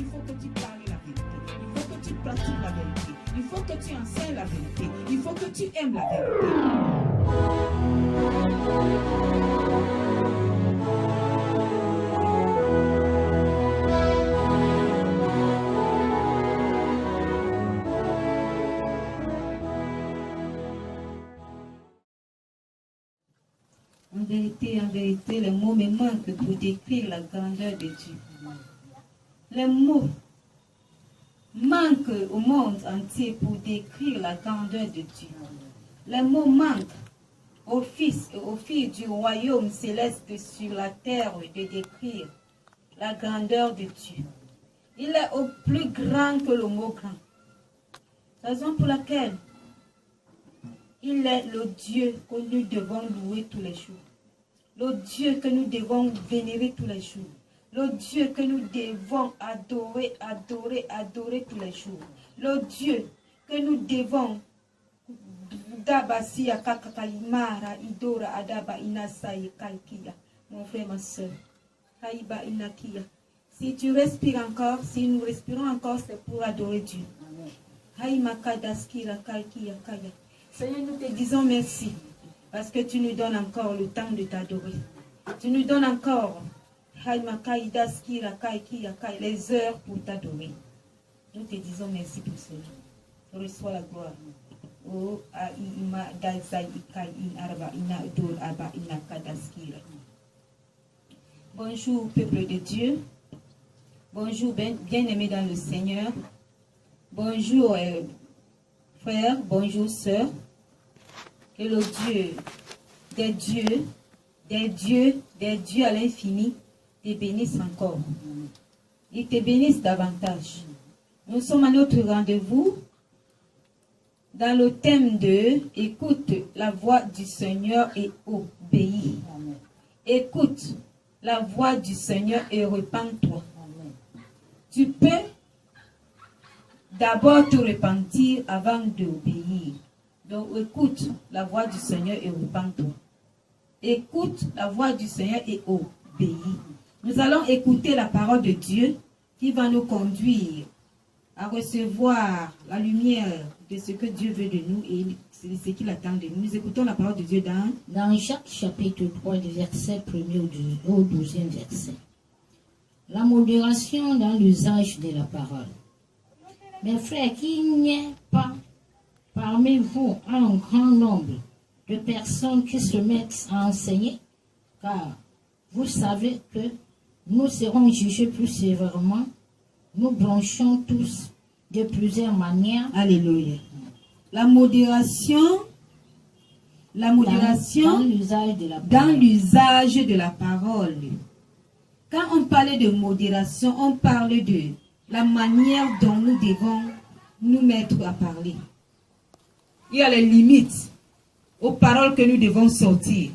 faut que tu parles la vérité. Il faut que tu pratiques la vérité. Il faut que tu enseignes la vérité. Il faut que tu aimes la vérité. En vérité, les mots me manquent pour décrire la grandeur de Dieu. Les mots manquent au monde entier pour décrire la grandeur de Dieu. Les mots manquent aux fils et aux filles du royaume céleste sur la terre de décrire la grandeur de Dieu. Il est au plus grand que le mot grand. Raison pour laquelle il est le Dieu que nous devons louer tous les jours. Le Dieu que nous devons vénérer tous les jours. Le Dieu que nous devons adorer, adorer, adorer tous les jours. Le Dieu que nous devons Dabasia kakakaimara idora adaba inasai kaikia. Mon frère, ma soeur. Haïba inakia. Si tu respires encore, si nous respirons encore, c'est pour adorer Dieu. Haïma kadaskira kaikia kaya. Seigneur, nous te disons merci parce que tu nous donnes encore le temps de t'adorer. Tu nous donnes encore les heures pour t'adorer. Nous te disons merci pour cela. Reçois la gloire. Bonjour peuple de Dieu. Bonjour bien-aimés dans le Seigneur. Bonjour frères, bonjour sœurs. Que le Dieu des dieux à l'infini te bénisse encore. Il te bénisse davantage. Nous sommes à notre rendez-vous dans le thème de écoute la voix du Seigneur et obéis. Écoute la voix du Seigneur et repens-toi. Tu peux d'abord te repentir avant d'obéir. Donc écoute la voix du Seigneur et repens-toi. Écoute la voix du Seigneur et obéis. Nous allons écouter la parole de Dieu qui va nous conduire à recevoir la lumière de ce que Dieu veut de nous et ce qu'il attend de nous. Nous écoutons la parole de Dieu dans Jacques chapitre 3, du verset 1er au 12e verset. La modération dans l'usage de la parole. Mes frères, qu'il n'y ait pas parmi vous un grand nombre de personnes qui se mettent à enseigner, car vous savez que nous serons jugés plus sévèrement. Nous blanchons tous de plusieurs manières. Alléluia. La modération dans l'usage de la parole. Quand on parlait de modération, on parlait de la manière dont nous devons nous mettre à parler. Il y a les limites aux paroles que nous devons sortir.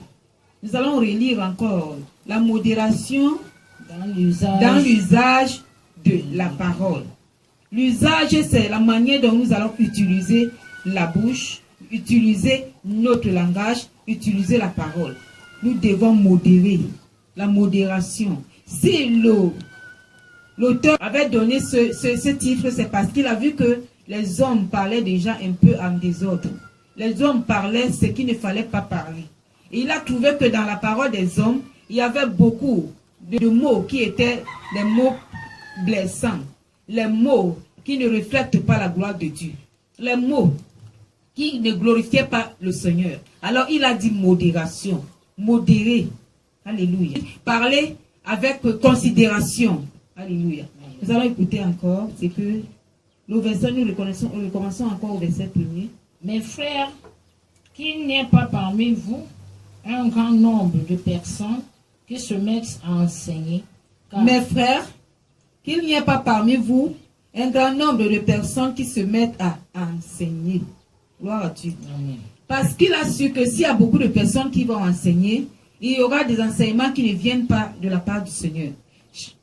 Nous allons relire encore la modération dans l'usage de la parole. L'usage, c'est la manière dont nous allons utiliser la bouche, utiliser notre langage, utiliser la parole. Nous devons modérer. La modération. Si l'auteur avait donné ce titre, c'est parce qu'il a vu que les hommes parlaient déjà un peu en désordre. Les hommes parlaient ce qu'il ne fallait pas parler. Et il a trouvé que dans la parole des hommes, il y avait beaucoup de mots qui étaient des mots blessants. Les mots qui ne reflètent pas la gloire de Dieu. Les mots qui ne glorifiaient pas le Seigneur. Alors il a dit modération. Modérer. Alléluia. Parler avec considération. Alléluia. Nous allons écouter encore. C'est que le verset, nous recommençons encore au verset 1er. Mes frères, qu'il n'y ait pas parmi vous un grand nombre de personnes qui se mettent à enseigner. Mes frères, qu'il n'y ait pas parmi vous un grand nombre de personnes qui se mettent à enseigner. Gloire à Dieu. Amen. Parce qu'il a su que s'il y a beaucoup de personnes qui vont enseigner, il y aura des enseignements qui ne viennent pas de la part du Seigneur.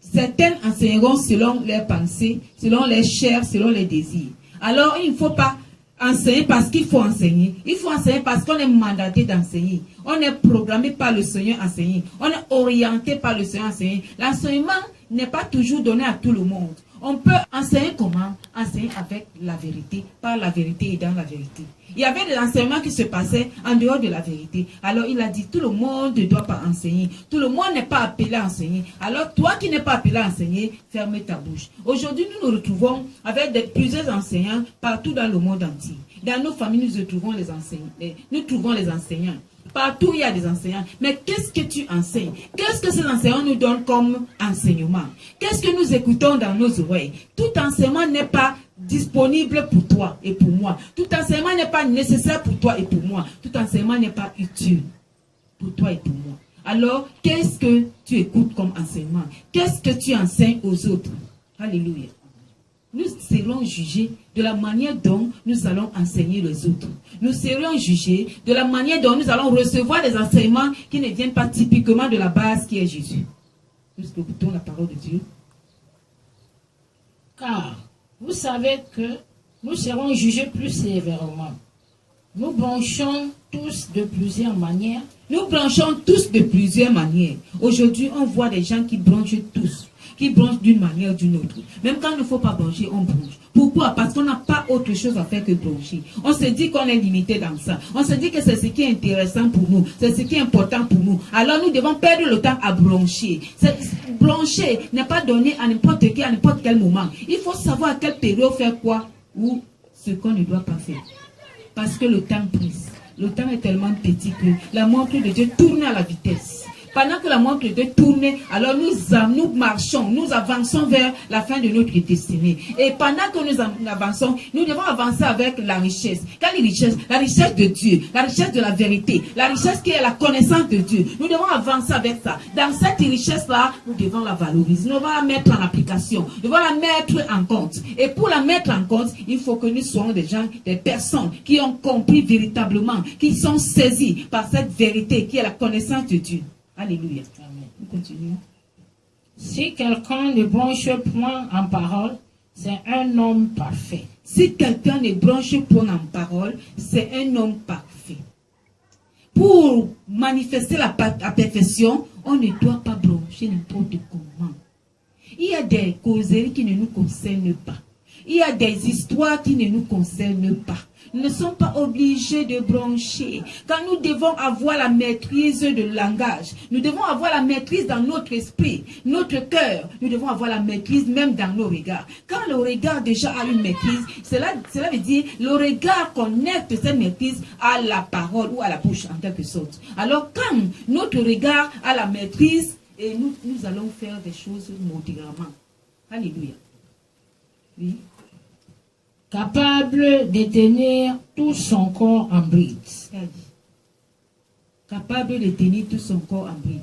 Certains enseigneront selon leurs pensées, selon les chairs, selon les désirs. Alors il ne faut pas enseigner parce qu'il faut enseigner. Il faut enseigner parce qu'on est mandaté d'enseigner. On est programmé par le Seigneur à enseigner. On est orienté par le Seigneur à enseigner. L'enseignement n'est pas toujours donné à tout le monde. On peut enseigner comment? Enseigner avec la vérité, par la vérité et dans la vérité. Il y avait des enseignements qui se passaient en dehors de la vérité. Alors il a dit, tout le monde ne doit pas enseigner. Tout le monde n'est pas appelé à enseigner. Alors toi qui n'es pas appelé à enseigner, ferme ta bouche. Aujourd'hui, nous nous retrouvons avec plusieurs enseignants partout dans le monde entier. Dans nos familles, nous trouvons les enseignants. Partout, il y a des enseignants. Mais qu'est-ce que tu enseignes? Qu'est-ce que ces enseignants nous donnent comme enseignement? Qu'est-ce que nous écoutons dans nos oreilles? Tout enseignement n'est pas disponible pour toi et pour moi. Tout enseignement n'est pas nécessaire pour toi et pour moi. Tout enseignement n'est pas utile pour toi et pour moi. Alors, qu'est-ce que tu écoutes comme enseignement? Qu'est-ce que tu enseignes aux autres? Alléluia. Nous serons jugés de la manière dont nous allons enseigner les autres. Nous serons jugés de la manière dont nous allons recevoir des enseignements qui ne viennent pas typiquement de la base qui est Jésus. Nous écoutons la parole de Dieu. Car vous savez que nous serons jugés plus sévèrement. Nous branchons tous de plusieurs manières. Nous branchons tous de plusieurs manières. Aujourd'hui, on voit des gens qui branchent tous, qui branchent d'une manière ou d'une autre. Même quand il ne faut pas brancher, on branche. Pourquoi? Parce qu'on n'a pas autre chose à faire que brancher. On se dit qu'on est limité dans ça. On se dit que c'est ce qui est intéressant pour nous. C'est ce qui est important pour nous. Alors nous devons perdre le temps à brancher. Brancher n'est pas donné à n'importe qui, à n'importe quel moment. Il faut savoir à quelle période faire quoi ou ce qu'on ne doit pas faire. Parce que le temps presse. Le temps est tellement petit que la montre de Dieu tourne à la vitesse. Pendant que la montre de Dieu tourne, alors nous marchons, nous avançons vers la fin de notre destinée. Et pendant que nous avançons, nous devons avancer avec la richesse. Quelle richesse? La richesse de Dieu, la richesse de la vérité, la richesse qui est la connaissance de Dieu. Nous devons avancer avec ça. Dans cette richesse-là, nous devons la valoriser, nous devons la mettre en application, nous devons la mettre en compte. Et pour la mettre en compte, il faut que nous soyons des gens, des personnes qui ont compris véritablement, qui sont saisies par cette vérité qui est la connaissance de Dieu. Alléluia. Amen. Nous continuons. Si quelqu'un ne branche point en parole, c'est un homme parfait. Si quelqu'un ne branche point en parole, c'est un homme parfait. Pour manifester la perfection, on ne doit pas brancher n'importe comment. Il y a des causeries qui ne nous concernent pas. Il y a des histoires qui ne nous concernent pas. Nous ne sommes pas obligés de brancher. Quand nous devons avoir la maîtrise du langage, nous devons avoir la maîtrise dans notre esprit, notre cœur. Nous devons avoir la maîtrise même dans nos regards. Quand le regard déjà a une maîtrise, cela veut dire le regard connecte cette maîtrise à la parole ou à la bouche en quelque sorte. Alors quand notre regard a la maîtrise, et nous allons faire des choses modérément. Alléluia. Oui. Capable de tenir tout son corps en bride. Capable de tenir tout son corps en bride.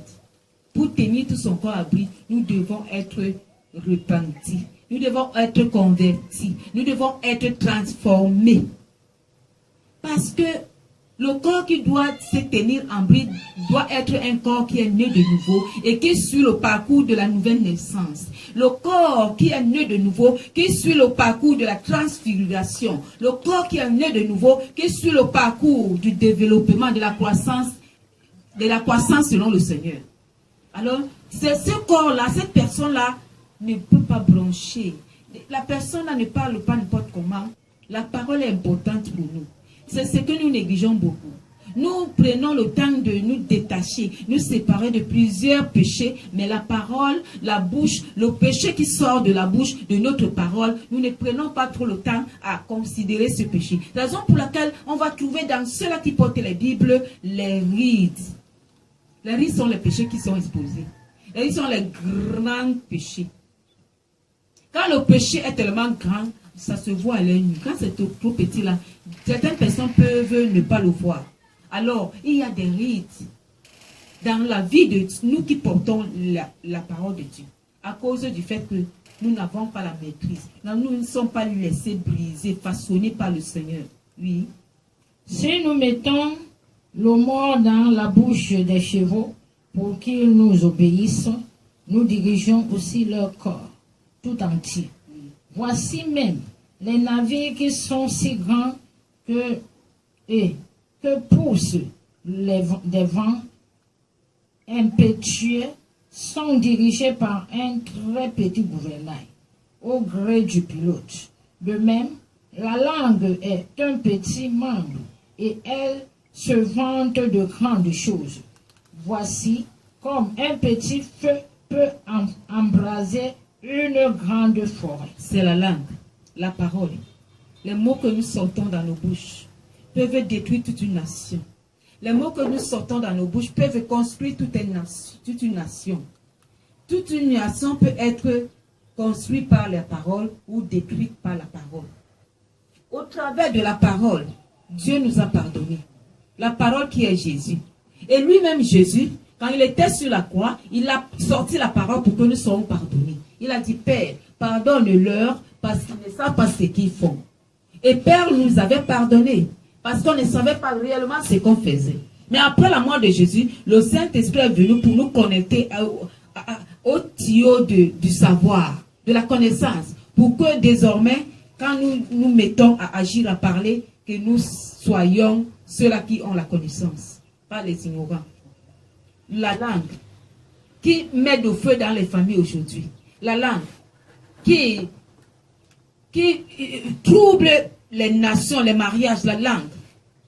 Pour tenir tout son corps en bride, nous devons être repentis. Nous devons être convertis. Nous devons être transformés. Parce que le corps qui doit se tenir en bride doit être un corps qui est né de nouveau et qui suit le parcours de la nouvelle naissance. Le corps qui est né de nouveau, qui suit le parcours de la transfiguration. Le corps qui est né de nouveau, qui suit le parcours du développement, de la croissance selon le Seigneur. Alors, c'est ce corps-là, cette personne-là ne peut pas brancher. La personne-là ne parle pas n'importe comment. La parole est importante pour nous. C'est ce que nous négligeons beaucoup. Nous prenons le temps de nous détacher, nous séparer de plusieurs péchés, mais la parole, la bouche, le péché qui sort de la bouche, de notre parole, nous ne prenons pas trop le temps à considérer ce péché. Raison pour laquelle on va trouver dans ceux-là qui portent les Bibles, les rides. Les rides sont les péchés qui sont exposés. Les rides sont les grands péchés. Quand le péché est tellement grand, ça se voit à l'œil nu. Quand c'est trop petit là, certaines personnes peuvent ne pas le voir. Alors, il y a des rites dans la vie de nous qui portons la parole de Dieu. À cause du fait que nous n'avons pas la maîtrise. Nous ne sommes pas laissés briser, façonnés par le Seigneur. Oui. Si nous mettons le mort dans la bouche des chevaux pour qu'ils nous obéissent, nous dirigeons aussi leur corps tout entier. Voici même les navires qui sont si grands que poussent des vents impétueux sont dirigées par un très petit gouvernail, au gré du pilote. De même, la langue est un petit membre et elle se vante de grandes choses. Voici comme un petit feu peut embraser une grande forêt. C'est la langue, la parole. Les mots que nous sortons dans nos bouches peuvent détruire toute une nation. Les mots que nous sortons dans nos bouches peuvent construire toute une nation. Toute une nation peut être construite par la parole ou détruite par la parole. Au travers de la parole, Dieu nous a pardonné. La parole qui est Jésus. Et lui-même, Jésus, quand il était sur la croix, il a sorti la parole pour que nous soyons pardonnés. Il a dit, Père, pardonne-leur parce qu'ils ne savent pas ce qu'ils font. Et Père nous avait pardonné parce qu'on ne savait pas réellement ce qu'on faisait. Mais après la mort de Jésus, le Saint-Esprit est venu pour nous connecter au tuyau du savoir, de la connaissance, pour que désormais, quand nous nous mettons à agir, à parler, que nous soyons ceux-là qui ont la connaissance, pas les ignorants. La langue qui met du feu dans les familles aujourd'hui. La langue qui trouble les nations, les mariages, la langue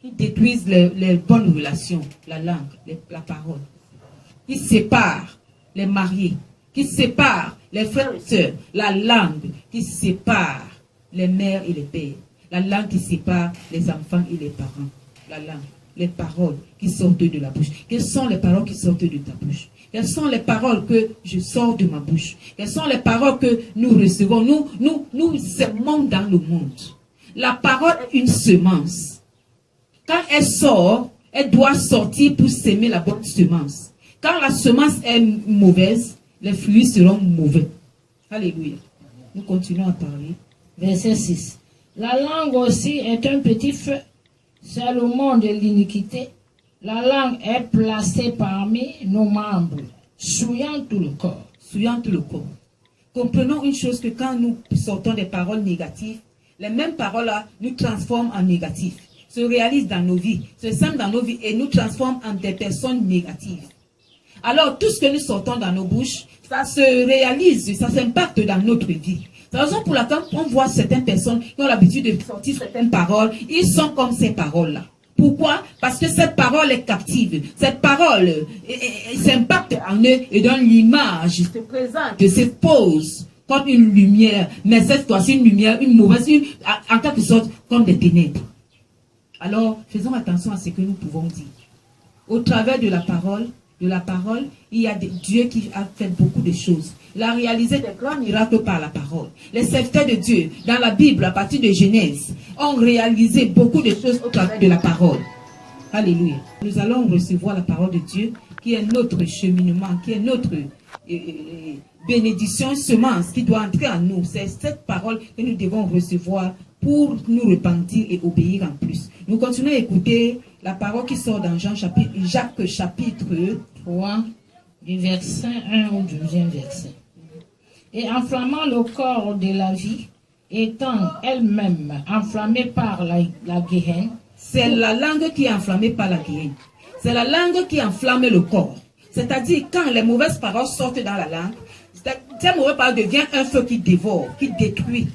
qui détruisent les bonnes relations, la langue, la parole, qui sépare les mariés, qui sépare les frères et sœurs, la langue qui sépare les mères et les pères, la langue qui sépare les enfants et les parents, la langue, les paroles qui sortent de la bouche. Quelles sont les paroles qui sortent de ta bouche? Quelles sont les paroles que je sors de ma bouche? Quelles sont les paroles que nous recevons? Nous semons dans le monde. La parole est une semence. Quand elle sort, elle doit sortir pour s'aimer la bonne semence. Quand la semence est mauvaise, les fruits seront mauvais. Alléluia. Nous continuons à parler. Verset 6. La langue aussi est un petit feu. C'est le monde de l'iniquité. La langue est placée parmi nos membres, souillant tout le corps. Souillant tout le corps. Comprenons une chose, que quand nous sortons des paroles négatives, les mêmes paroles-là nous transforment en négatifs, se réalisent dans nos vies, se sèment dans nos vies et nous transforment en des personnes négatives. Alors, tout ce que nous sortons dans nos bouches, ça se réalise, ça s'impacte dans notre vie. C'est la raison pour laquelle on voit certaines personnes qui ont l'habitude de sortir certaines paroles, ils sont comme ces paroles-là. Pourquoi? Parce que cette parole est captive. Cette parole s'impacte en eux et donne l'image, se présente, se pose comme une lumière. Mais cette fois-ci, une lumière, une mauvaise, en quelque sorte, comme des ténèbres. Alors, faisons attention à ce que nous pouvons dire. Au travers de la parole, il y a Dieu qui a fait beaucoup de choses. Il a réalisé des grands miracles par la parole. Les serviteurs de Dieu, dans la Bible, à partir de Genèse, ont réalisé beaucoup de choses au travers de la parole. Alléluia. Nous allons recevoir la parole de Dieu, qui est notre cheminement, qui est notre bénédiction, semence, qui doit entrer en nous. C'est cette parole que nous devons recevoir pour nous repentir et obéir en plus. Nous continuons à écouter la parole qui sort dans Jacques chapitre 3, du verset 1 au 12e verset. Et enflammant le corps de la vie, étant elle-même enflammée par la guéhenne. C'est la langue qui est enflammée par la guéhenne. C'est la langue qui enflamme le corps. C'est-à-dire, quand les mauvaises paroles sortent dans la langue, cette mauvaise parole devient un feu qui dévore, qui détruit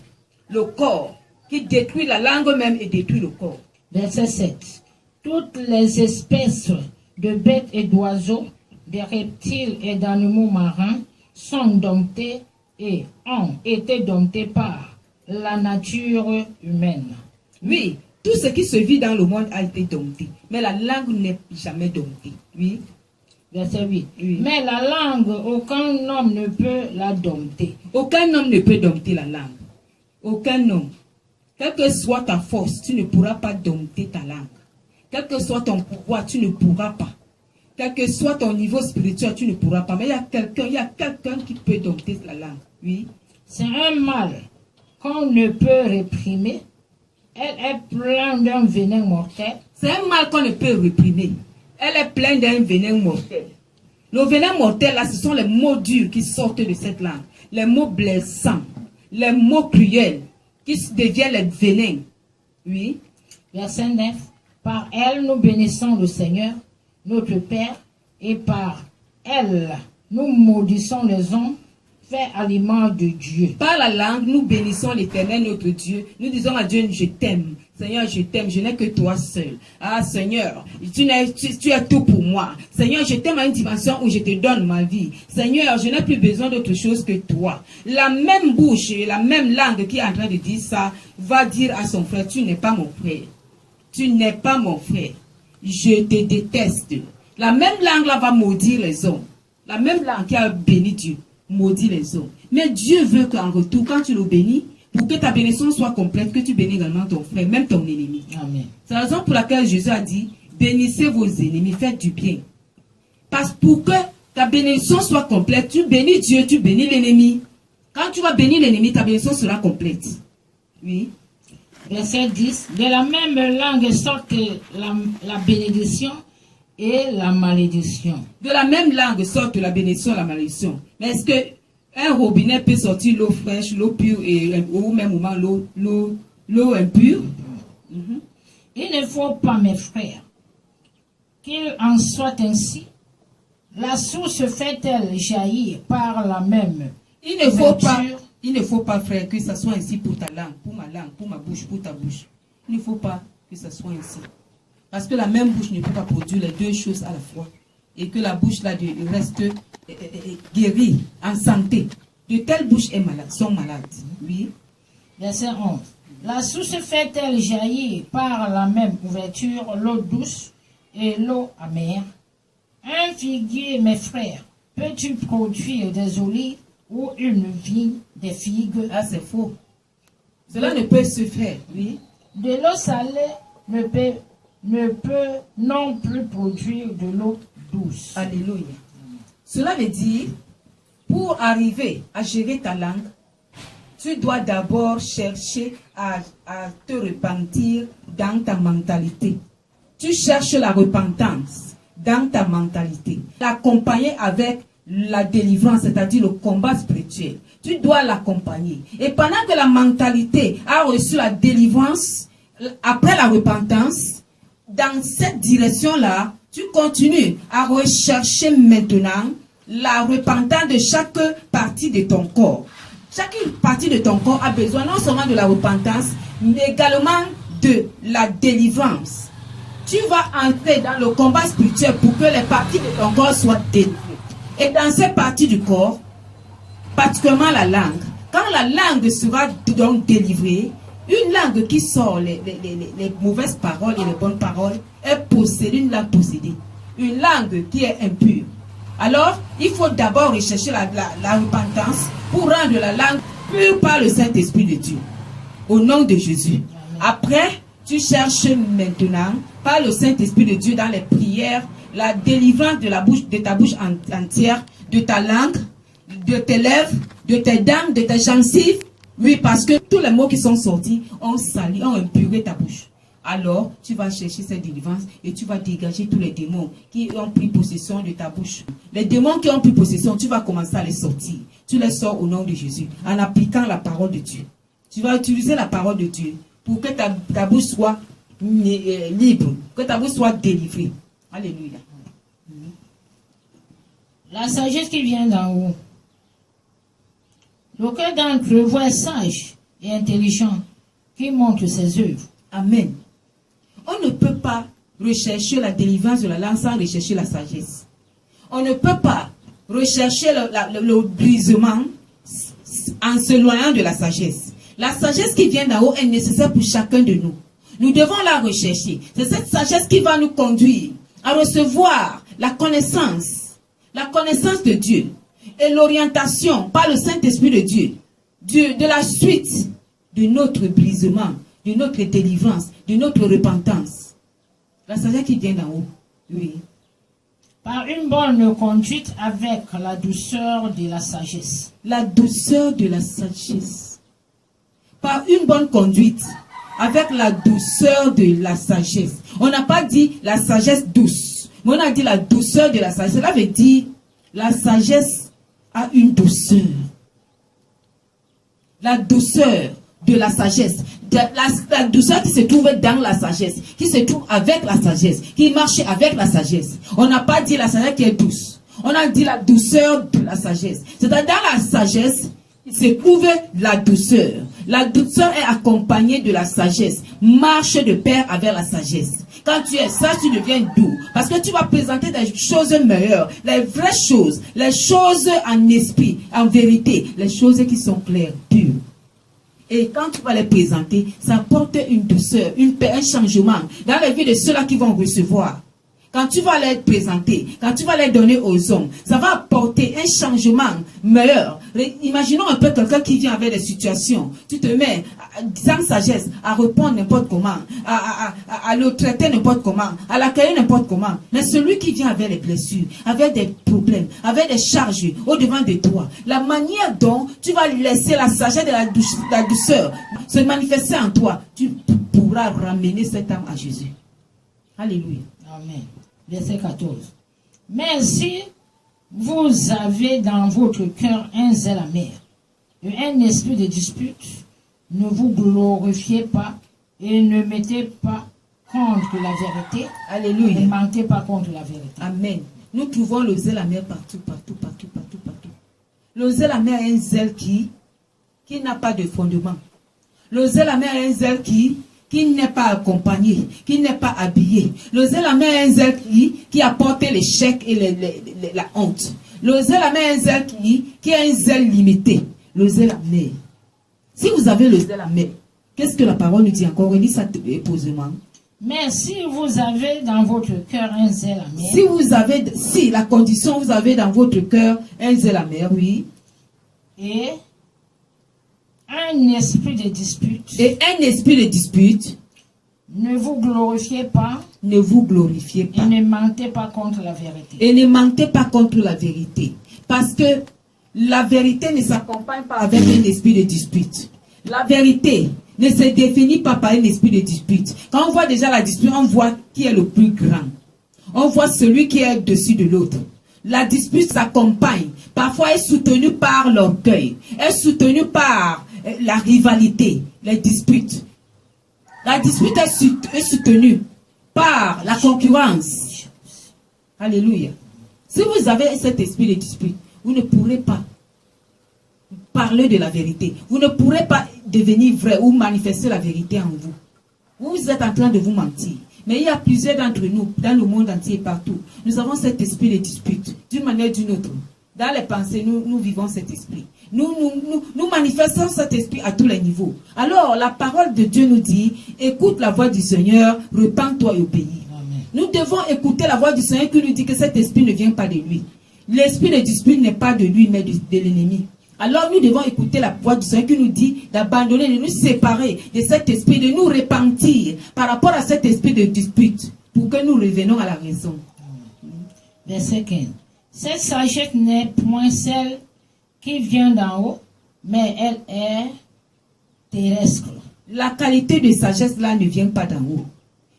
le corps, qui détruit la langue même et détruit le corps. Verset 7. Toutes les espèces de bêtes et d'oiseaux, des reptiles et d'animaux marins sont domptés et ont été domptés par la nature humaine. Oui, tout ce qui se vit dans le monde a été dompté, mais la langue n'est jamais domptée. Oui. Verset 8. Oui. Mais la langue, aucun homme ne peut la dompter. Aucun homme ne peut dompter la langue. Aucun homme. Quelle que soit ta force, tu ne pourras pas dompter ta langue. Quel que soit ton pouvoir, tu ne pourras pas. Quel que soit ton niveau spirituel, tu ne pourras pas. Mais il y a quelqu'un qui peut dompter la langue. Oui. C'est un mal qu'on ne peut réprimer. Elle est pleine d'un venin mortel. C'est un mal qu'on ne peut réprimer. Elle est pleine d'un venin mortel. Le venin mortel, là, ce sont les mots durs qui sortent de cette langue. Les mots blessants, les mots cruels, qui deviennent les venins. Oui. Verset 9. Par elle, nous bénissons le Seigneur, notre Père, et par elle, nous maudissons les hommes faits à l'image de Dieu. Par la langue, nous bénissons l'Éternel, notre Dieu. Nous disons à Dieu, je t'aime. Seigneur, je t'aime. Je n'ai que toi seul. Ah, Seigneur, tu es tout pour moi. Seigneur, je t'aime à une dimension où je te donne ma vie. Seigneur, je n'ai plus besoin d'autre chose que toi. La même bouche et la même langue qui est en train de dire ça va dire à son frère, tu n'es pas mon frère. Tu n'es pas mon frère. Je te déteste. La même langue là va maudire les hommes. La même langue qui a béni Dieu maudit les hommes. Mais Dieu veut qu'en retour, quand tu le bénis, pour que ta bénédiction soit complète, que tu bénis également ton frère, même ton ennemi. Amen. C'est la raison pour laquelle Jésus a dit, bénissez vos ennemis, faites du bien. Parce que pour que ta bénédiction soit complète, tu bénis Dieu, tu bénis l'ennemi. Quand tu vas bénir l'ennemi, ta bénédiction sera complète. Oui. Verset 10. De la même langue sortent la bénédiction et la malédiction. De la même langue sortent la bénédiction et la malédiction. Mais est-ce que un robinet peut sortir l'eau fraîche, l'eau pure et au même moment l'eau impure? Il ne faut pas, mes frères, qu'il en soit ainsi. La source fait-elle jaillir par la même Il ne faut pas, frère, que ça soit ainsi pour ta langue, pour ma bouche, pour ta bouche. Il ne faut pas que ça soit ainsi. Parce que la même bouche ne peut pas produire les deux choses à la fois. Et que la bouche là reste guérie, en santé. De telles bouches sont malades. Oui. Verset 11. La source fait-elle jaillir par la même ouverture l'eau douce et l'eau amère? Un figuier, mes frères, peux-tu produire des olives ou une vigne des figues? Ah, c'est faux. Cela ne peut se faire, oui. De l'eau salée ne peut non plus produire de l'eau douce. Alléluia. Cela veut dire, pour arriver à gérer ta langue, tu dois d'abord chercher à te repentir dans ta mentalité. Tu cherches la repentance dans ta mentalité. L'accompagner avec la délivrance, c'est-à-dire le combat spirituel. Tu dois l'accompagner. Et pendant que la mentalité a reçu la délivrance, après la repentance, dans cette direction-là, tu continues à rechercher maintenant la repentance de chaque partie de ton corps. Chaque partie de ton corps a besoin non seulement de la repentance, mais également de la délivrance. Tu vas entrer dans le combat spirituel pour que les parties de ton corps soient délivrées. Et dans ces parties du corps, particulièrement la langue, quand la langue sera donc délivrée, une langue qui sort les mauvaises paroles et les bonnes paroles est possédée, une langue possédée. Une langue qui est impure. Alors, il faut d'abord rechercher la repentance pour rendre la langue pure par le Saint-Esprit de Dieu. Au nom de Jésus. Après, tu cherches maintenant, par le Saint-Esprit de Dieu, dans les prières, la délivrance de ta bouche entière, de ta langue, de tes lèvres, de tes dents, de tes gencives. Oui, parce que tous les mots qui sont sortis ont sali, ont impuré ta bouche. Alors, tu vas chercher cette délivrance et tu vas dégager tous les démons qui ont pris possession de ta bouche. Les démons qui ont pris possession, tu vas commencer à les sortir. Tu les sors au nom de Jésus, en appliquant la parole de Dieu. Tu vas utiliser la parole de Dieu pour que ta bouche soit libre, que ta bouche soit délivrée. Alléluia. La sagesse qui vient d'en haut. Lequel d'entre vous est sage et intelligent qui montre ses œuvres? Amen. On ne peut pas rechercher la délivrance de la langue sans rechercher la sagesse. On ne peut pas rechercher le brisement en se loignant de la sagesse. La sagesse qui vient d'en haut est nécessaire pour chacun de nous. Nous devons la rechercher. C'est cette sagesse qui va nous conduire à recevoir la connaissance de Dieu et l'orientation par le Saint-Esprit de Dieu, de la suite de notre brisement, de notre délivrance, de notre repentance. La sagesse qui vient d'en haut. Oui. Par une bonne conduite avec la douceur de la sagesse. La douceur de la sagesse. Par une bonne conduite avec la douceur de la sagesse. On n'a pas dit la sagesse douce, mais on a dit la douceur de la sagesse. Cela veut dire la sagesse a une douceur. La douceur de la sagesse. La douceur qui se trouve dans la sagesse, qui se trouve avec la sagesse, qui marche avec la sagesse. On n'a pas dit la sagesse qui est douce. On a dit la douceur de la sagesse. C'est-à-dire dans la sagesse, il se trouve la douceur. La douceur est accompagnée de la sagesse. Marche de pair avec la sagesse. Quand tu es sage, tu deviens doux. Parce que tu vas présenter des choses meilleures. Les vraies choses. Les choses en esprit, en vérité. Les choses qui sont claires, pures. Et quand tu vas les présenter, ça apporte une douceur, un changement dans la vie de ceux-là qui vont recevoir. Quand tu vas les présenter, quand tu vas les donner aux hommes, ça va apporter un changement meilleur. Imaginons un peu quelqu'un qui vient avec des situations. Tu te mets, sans sagesse, à répondre n'importe comment, à le traiter n'importe comment, à l'accueillir n'importe comment. Mais celui qui vient avec les blessures, avec des problèmes, avec des charges au-devant de toi, la manière dont tu vas laisser la sagesse et la douceur se manifester en toi, tu pourras ramener cet âme à Jésus. Alléluia. Amen. Verset 14. Mais si vous avez dans votre cœur un zèle amer et un esprit de dispute, ne vous glorifiez pas et ne mettez pas contre la vérité. Alléluia. Ne mentez pas contre la vérité. Amen. Nous trouvons le zèle amer partout. Le zèle amer est un zèle qui n'a pas de fondement. Le zèle amer est un zèle qui n'est pas accompagné, qui n'est pas habillé. Le zèle amer est un zèle qui apporte l'échec et la honte. Le zèle amer est un zèle qui est un zèle limité. Le zèle amer. Si vous avez le zèle amer, qu'est-ce que la parole nous dit encore? Relis ça posément. Mais si vous avez dans votre cœur un zèle amer, si la condition vous avez dans votre cœur un zèle amer, oui. Et un esprit de dispute. Et un esprit de dispute. Ne vous glorifiez pas. Ne vous glorifiez pas. Et ne mentez pas contre la vérité. Et ne mentez pas contre la vérité. Parce que la vérité ne s'accompagne pas avec un esprit de dispute. La vérité ne se définit pas par un esprit de dispute. Quand on voit déjà la dispute, on voit qui est le plus grand. On voit celui qui est au-dessus de l'autre. La dispute s'accompagne. Parfois, est soutenue par l'orgueil. Est soutenue par la rivalité, les disputes. La dispute est soutenue par la concurrence. Alléluia. Si vous avez cet esprit de dispute, vous ne pourrez pas parler de la vérité. Vous ne pourrez pas devenir vrai ou manifester la vérité en vous. Vous êtes en train de vous mentir. Mais il y a plusieurs d'entre nous, dans le monde entier et partout. Nous avons cet esprit de dispute, d'une manière ou d'une autre. Dans les pensées, nous vivons cet esprit. Nous manifestons cet esprit à tous les niveaux. Alors, la parole de Dieu nous dit, écoute la voix du Seigneur, repens-toi et obéis. Amen. Nous devons écouter la voix du Seigneur qui nous dit que cet esprit ne vient pas de lui. L'esprit de dispute n'est pas de lui, mais de l'ennemi. Alors, nous devons écouter la voix du Seigneur qui nous dit d'abandonner, de nous séparer de cet esprit, de nous repentir par rapport à cet esprit de dispute, pour que nous revenons à la raison. Verset 15. Cette sagesse n'est point celle qui vient d'en haut, mais elle est terrestre. La qualité de sagesse là ne vient pas d'en haut.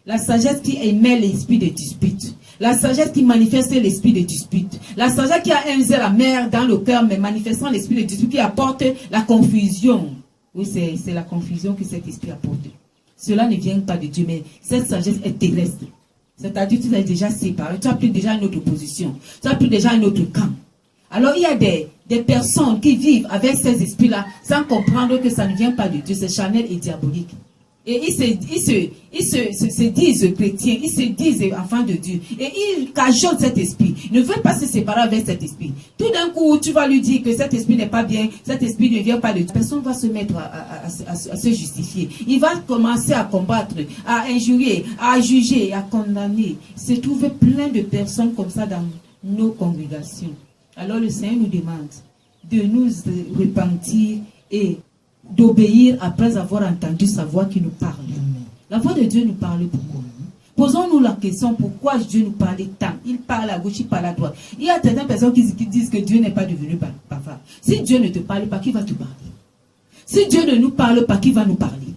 La sagesse qui émet l'esprit de dispute. La sagesse qui manifeste l'esprit de dispute. La sagesse qui a un zèle amer dans le cœur, mais manifestant l'esprit de dispute qui apporte la confusion. Oui, c'est la confusion que cet esprit apporte. Cela ne vient pas de Dieu, mais cette sagesse est terrestre. C'est-à-dire que tu es déjà séparé, tu as pris déjà une autre position, tu as pris déjà un autre camp. Alors il y a des personnes qui vivent avec ces esprits-là sans comprendre que ça ne vient pas de Dieu, c'est charnel et diabolique. Et ils se disent chrétiens, ils se disent enfants de Dieu. Et ils cajotent cet esprit. Ils ne veulent pas se séparer avec cet esprit. Tout d'un coup, tu vas lui dire que cet esprit n'est pas bien, cet esprit ne vient pas de Dieu. Personne va se mettre à se justifier. Il va commencer à combattre, à injurier, à juger, à condamner. Il se trouve plein de personnes comme ça dans nos congrégations. Alors le Seigneur nous demande de nous repentir et d'obéir après avoir entendu sa voix qui nous parle. La voix de Dieu nous parle pourquoi? Posons-nous la question, pourquoi Dieu nous parle tant? Il parle à gauche, il parle à droite. Il y a certaines personnes qui disent que Dieu n'est pas devenu bavard. Si Dieu ne te parle pas, qui va te parler? Si Dieu ne nous parle pas, qui va nous parler?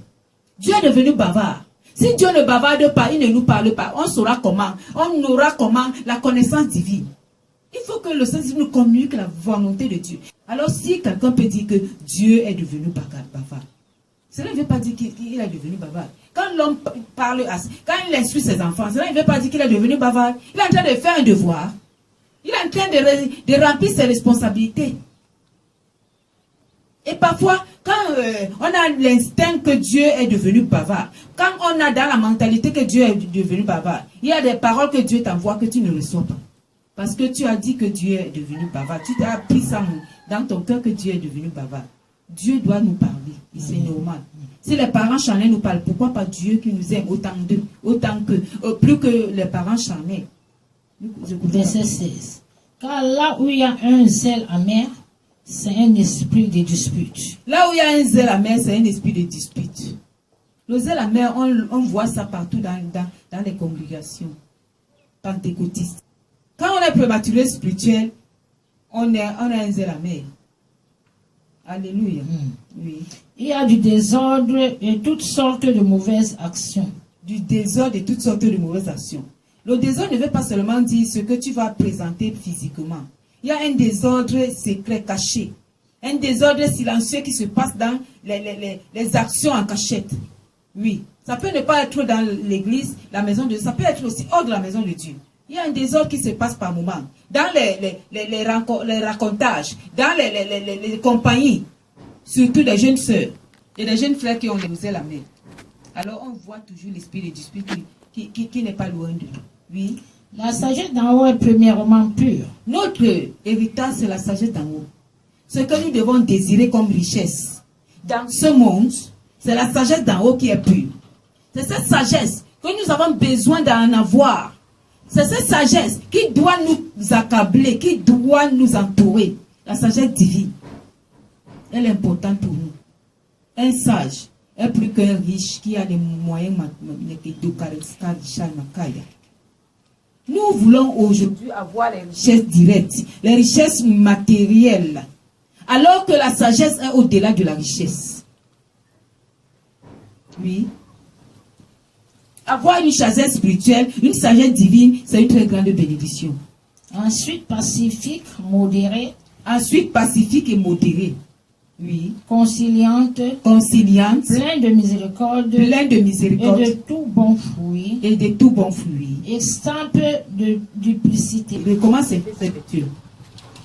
Dieu est devenu bavard. Si Dieu ne bavarde pas, il ne nous parle pas. On saura comment? On aura comment la connaissance divine? Il faut que le Saint-Esprit nous communique la volonté de Dieu. Alors si quelqu'un peut dire que Dieu est devenu bavard, cela ne veut pas dire qu'il est devenu bavard. Quand l'homme parle, quand il instruit ses enfants, cela ne veut pas dire qu'il est devenu bavard. Il est en train de faire un devoir. Il est en train de remplir ses responsabilités. Et parfois, quand on a l'instinct que Dieu est devenu bavard, quand on a dans la mentalité que Dieu est devenu bavard, il y a des paroles que Dieu t'envoie que tu ne reçois pas. Parce que tu as dit que Dieu est devenu bavard. Tu t'as appris ça dans ton cœur que Dieu est devenu bavard. Dieu doit nous parler. Et c'est normal. Si les parents charnels nous parlent, pourquoi pas Dieu qui nous aime autant que, plus que les parents charnels? Verset 16. Car là où il y a un zèle amer, c'est un esprit de dispute. Là où il y a un zèle amer, c'est un esprit de dispute. Le zèle amer, on voit ça partout dans les congrégations pentecôtistes. Quand on est prématuré spirituel, on a un zèle amer. Alléluia. Oui. Il y a du désordre et toutes sortes de mauvaises actions. Du désordre et toutes sortes de mauvaises actions. Le désordre ne veut pas seulement dire ce que tu vas présenter physiquement. Il y a un désordre secret, caché. Un désordre silencieux qui se passe dans les actions en cachette. Oui. Ça peut ne pas être dans l'église, la maison de Dieu. Ça peut être aussi hors de la maison de Dieu. Il y a un désordre qui se passe par moment. Dans les racontages, dans les compagnies, surtout des jeunes sœurs et des jeunes frères qui ont épousé la main. Alors on voit toujours l'esprit de dispute qui n'est pas loin de nous. Oui. La sagesse d'en haut est premièrement pure. Notre héritage, c'est la sagesse d'en haut. Ce que nous devons désirer comme richesse dans ce monde, c'est la sagesse d'en haut qui est pure. C'est cette sagesse que nous avons besoin d'en avoir. C'est cette sagesse qui doit nous accabler, qui doit nous entourer. La sagesse divine. Elle est importante pour nous. Un sage est plus qu'un riche qui a les moyens de. Nous voulons aujourd'hui avoir les richesses directes, les richesses matérielles, alors que la sagesse est au-delà de la richesse. Oui. Avoir une sagesse spirituelle, une sagesse divine, c'est une très grande bénédiction. Ensuite, pacifique, modéré. Ensuite, pacifique et modéré. Oui. Conciliante. Conciliante. Plein de miséricorde. Plein de miséricorde. Et de tout bon fruit. Et de tout bon fruit. Extempe de duplicité. Recommence un peu cette lecture.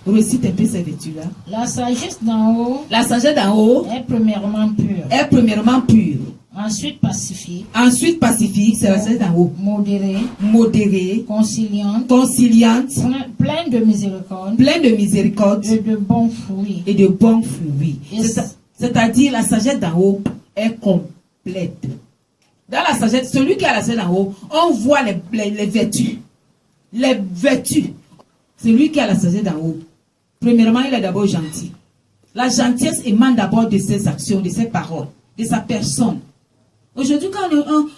Récite un peu cette lecture-là. La sagesse d'en haut. La sagesse d'en haut. Est premièrement pure. Est premièrement pure. Ensuite pacifique. Ensuite pacifique, c'est la sagesse d'en haut. Modéré. Modéré. Conciliante. Conciliante. Plein de miséricorde. Plein de miséricorde. Et de bons fruits. Et de bons fruits. C'est-à-dire la sagesse d'en haut est complète. Dans la sagesse, celui qui a la sagesse d'en haut, on voit les vertus. Les vertus. Celui qui a la sagesse d'en haut, premièrement, il est d'abord gentil. La gentillesse émane d'abord de ses actions, de ses paroles, de sa personne. Aujourd'hui, quand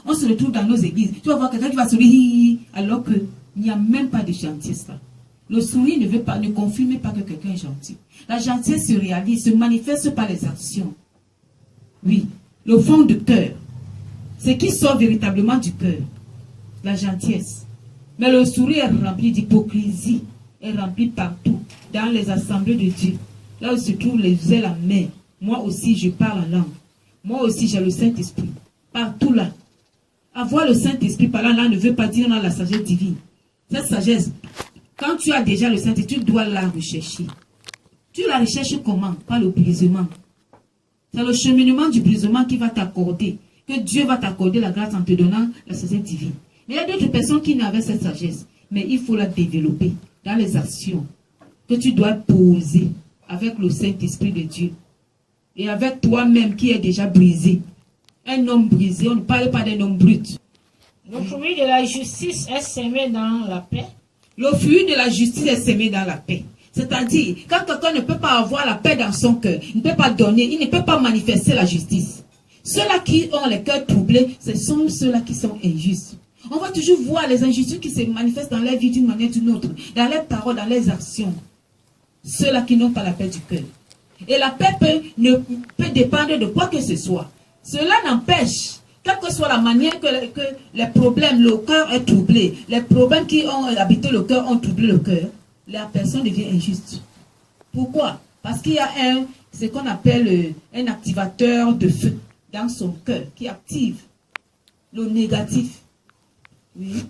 on se retrouve dans nos églises, tu vas voir quelqu'un qui va sourire, alors qu'il n'y a même pas de gentillesse là. Le sourire ne confirme pas que quelqu'un est gentil. La gentillesse se réalise, se manifeste par les actions. Oui, le fond du cœur. Ce qui sort véritablement du cœur. La gentillesse. Mais le sourire est rempli d'hypocrisie, est rempli partout, dans les assemblées de Dieu. Là où se trouvent les zèles en main. Moi aussi, je parle en langue. Moi aussi, j'ai le Saint-Esprit. Partout là. Avoir le Saint-Esprit par là ne veut pas dire dans la sagesse divine. Cette sagesse, quand tu as déjà le Saint-Esprit, tu dois la rechercher. Tu la recherches comment? Par le brisement. C'est le cheminement du brisement qui va t'accorder, que Dieu va t'accorder la grâce en te donnant la sagesse divine. Mais il y a d'autres personnes qui n'avaient cette sagesse, mais il faut la développer dans les actions que tu dois poser avec le Saint-Esprit de Dieu et avec toi-même qui est déjà brisé. Un homme brisé, on ne parle pas d'un homme brut. Le fruit de la justice est semé dans la paix. Le fruit de la justice est semé dans la paix. C'est-à-dire, quand quelqu'un ne peut pas avoir la paix dans son cœur, il ne peut pas donner, il ne peut pas manifester la justice. Ceux-là qui ont les cœurs troublés, ce sont ceux-là qui sont injustes. On va toujours voir les injustices qui se manifestent dans leur vie d'une manière ou d'une autre, dans leurs paroles, dans leurs actions. Ceux-là qui n'ont pas la paix du cœur. Et la paix peut dépendre de quoi que ce soit. Cela n'empêche, quelle que soit la manière que les problèmes, le cœur est troublé, les problèmes qui ont habité le cœur ont troublé le cœur, la personne devient injuste. Pourquoi? Parce qu'il y a ce qu'on appelle un activateur de feu dans son cœur qui active le négatif. Oui.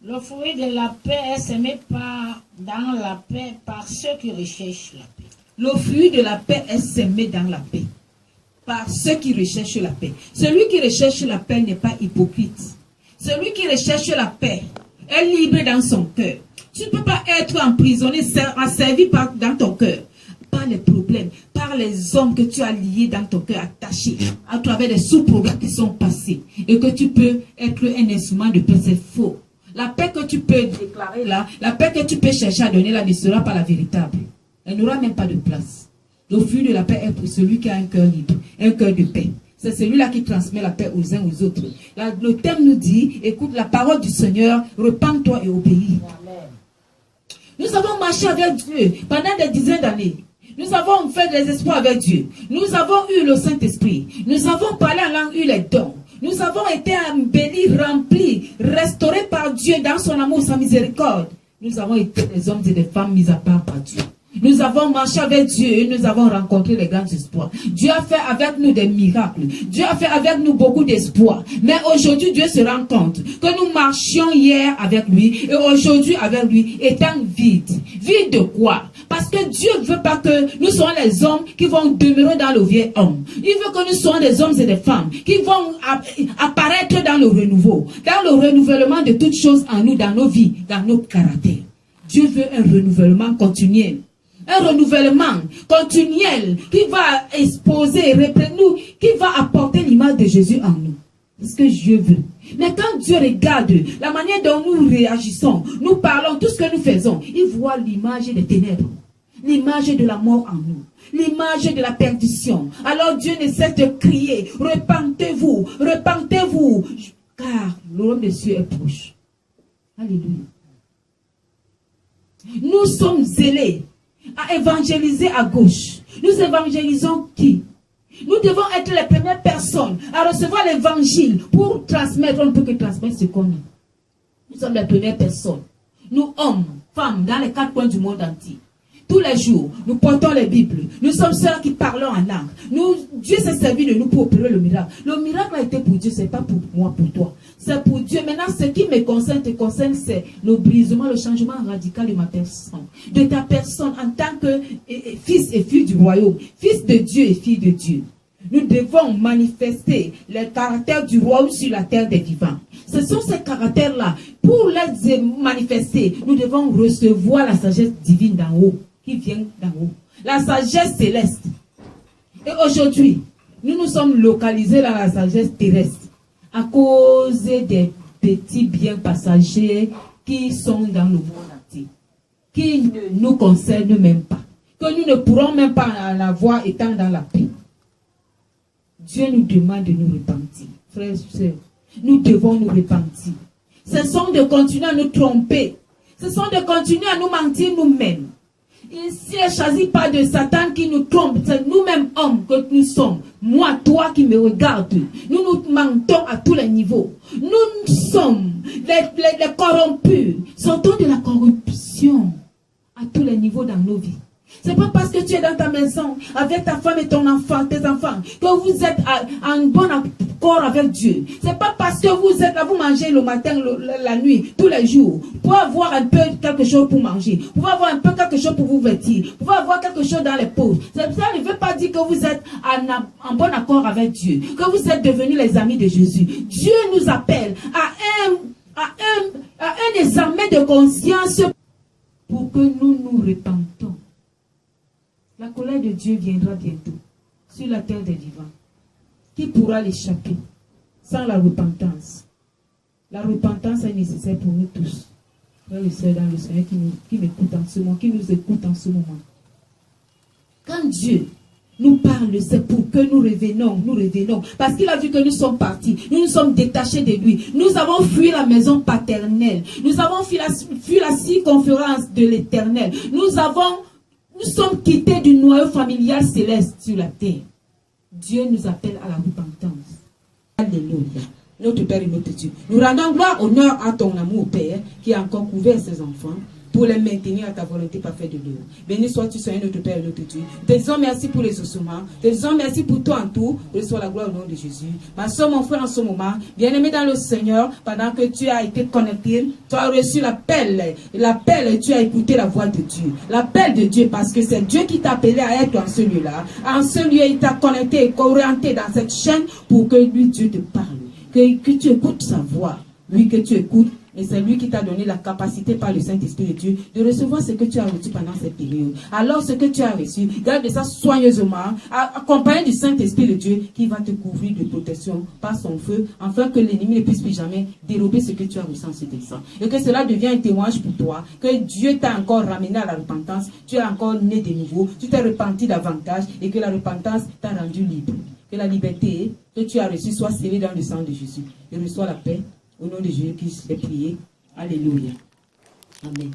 Le fruit de la paix est semé dans la paix par ceux qui recherchent la paix. Le fruit de la paix est semé dans la paix par ceux qui recherchent la paix. Celui qui recherche la paix n'est pas hypocrite. Celui qui recherche la paix est libre dans son cœur. Tu ne peux pas être emprisonné, asservi dans ton cœur par les problèmes, par les hommes que tu as liés dans ton cœur, attachés à travers les sous-programmes qui sont passés et que tu peux être un instrument de paix. C'est faux. La paix que tu peux déclarer là, la paix que tu peux chercher à donner là ne sera pas la véritable. Elle n'aura même pas de place. Le fruit de la paix est pour celui qui a un cœur libre, un cœur de paix. C'est celui-là qui transmet la paix aux uns aux autres. Là, le thème nous dit, écoute la parole du Seigneur, repens-toi et obéis. Amen. Nous avons marché avec Dieu pendant des dizaines d'années. Nous avons fait des espoirs avec Dieu. Nous avons eu le Saint-Esprit. Nous avons parlé en langue, eu les dons. Nous avons été embellis, remplis, restaurés par Dieu dans son amour, sa miséricorde. Nous avons été des hommes et des femmes mis à part par Dieu. Nous avons marché avec Dieu et nous avons rencontré les grands espoirs. Dieu a fait avec nous des miracles. Dieu a fait avec nous beaucoup d'espoir. Mais aujourd'hui, Dieu se rend compte que nous marchions hier avec lui et aujourd'hui avec lui étant vides. Vides de quoi? Parce que Dieu ne veut pas que nous soyons les hommes qui vont demeurer dans le vieil homme. Il veut que nous soyons des hommes et des femmes qui vont apparaître dans le renouveau, dans le renouvellement de toutes choses en nous, dans nos vies, dans notre caractère. Dieu veut un renouvellement continuel. Un renouvellement continuel qui va exposer, nous, qui va apporter l'image de Jésus en nous. C'est ce que Dieu veut. Mais quand Dieu regarde la manière dont nous réagissons, nous parlons, tout ce que nous faisons, il voit l'image des ténèbres, l'image de la mort en nous, l'image de la perdition. Alors Dieu ne cesse de crier, repentez-vous, repentez-vous, car le royaume des cieux est proche. Alléluia. Nous sommes zélés à évangéliser à gauche. Nous évangélisons qui? Nous devons être les premières personnes à recevoir l'évangile pour transmettre. On ne peut que transmettre ce qu'on a. Nous sommes les premières personnes. Nous, hommes, femmes, dans les 4 coins du monde entier. Tous les jours, nous portons les Bibles. Nous sommes ceux qui parlons en langue. Dieu s'est servi de nous pour opérer le miracle. Le miracle a été pour Dieu, ce n'est pas pour moi, pour toi. C'est pour Dieu. Maintenant, ce qui me concerne, te concerne, c'est le brisement, le changement radical de ma personne. De ta personne en tant que fils et fille du royaume. Fils de Dieu et fille de Dieu. Nous devons manifester les caractères du royaume sur la terre des vivants. Ce sont ces caractères-là. Pour les manifester, nous devons recevoir la sagesse divine d'en haut, qui vient d'en haut. La sagesse céleste. Et aujourd'hui, nous nous sommes localisés dans la sagesse terrestre à cause des petits biens passagers qui sont dans le monde entier, qui ne nous concernent même pas, que nous ne pourrons même pas en avoir étant dans la paix. Dieu nous demande de nous repentir. Frères et sœurs, nous devons nous repentir. Cessons de continuer à nous tromper. Cessons de continuer à nous mentir nous-mêmes. Ici, il ne s'agit pas de Satan qui nous trompe. C'est nous-mêmes hommes que nous sommes. Moi, toi qui me regardes. Nous nous mentons à tous les niveaux. Nous sommes les corrompus. Sortons de la corruption à tous les niveaux dans nos vies. C'est pas parce que tu es dans ta maison avec ta femme et ton enfant, tes enfants, que vous êtes en bon accord avec Dieu. C'est pas parce que vous êtes là, vous mangez le matin, la nuit, tous les jours. Vous pouvez avoir un peu quelque chose pour manger. Vous pouvez avoir un peu quelque chose pour vous vêtir. Vous pouvez avoir quelque chose dans les poches. Ça ne veut pas dire que vous êtes en bon accord avec Dieu, que vous êtes devenus les amis de Jésus. Dieu nous appelle à un examen de conscience pour que nous nous repentons. La colère de Dieu viendra bientôt sur la terre des vivants. Qui pourra l'échapper sans la repentance? La repentance est nécessaire pour nous tous. Frères et sœurs dans le Seigneur qui m'écoutent en ce moment, qui nous écoutent en ce moment. Quand Dieu nous parle, c'est pour que nous revenons. Parce qu'il a vu que nous sommes partis. Nous nous sommes détachés de lui. Nous avons fui la maison paternelle. Nous avons fui la circonférence de l'Éternel. Nous sommes quittés du noyau familial céleste sur la terre. Dieu nous appelle à la repentance. Alléluia. Notre Père et notre Dieu. Nous rendons gloire, honneur à ton amour, Père, qui a encore couvert ses enfants. pour les maintenir à ta volonté parfaite de Dieu. Béni sois-tu, Seigneur, notre Père et notre Dieu. Te disons merci pour les ossements. Te disons merci pour toi en tout. Reçois la gloire au nom de Jésus. Ma soeur, mon frère, en ce moment, bien-aimé dans le Seigneur, pendant que tu as été connecté, tu as reçu l'appel. L'appel, tu as écouté la voix de Dieu. L'appel de Dieu, parce que c'est Dieu qui t'a appelé à être en ce lieu-là. En ce lieu, il t'a connecté et orienté dans cette chaîne pour que lui, Dieu te parle. Que tu écoutes sa voix. Lui, que tu écoutes. Et c'est lui qui t'a donné la capacité par le Saint-Esprit de Dieu de recevoir ce que tu as reçu pendant cette période. Alors ce que tu as reçu, garde ça soigneusement, accompagné du Saint-Esprit de Dieu qui va te couvrir de protection par son feu, afin que l'ennemi ne puisse plus jamais dérober ce que tu as reçu en cet instant. Et que cela devienne un témoignage pour toi, que Dieu t'a encore ramené à la repentance, tu es encore né de nouveau, tu t'es repenti davantage et que la repentance t'a rendu libre. Que la liberté que tu as reçue soit scellée dans le sang de Jésus. Et reçois la paix. Au nom de Jésus-Christ, j'ai prié. Alléluia. Amen.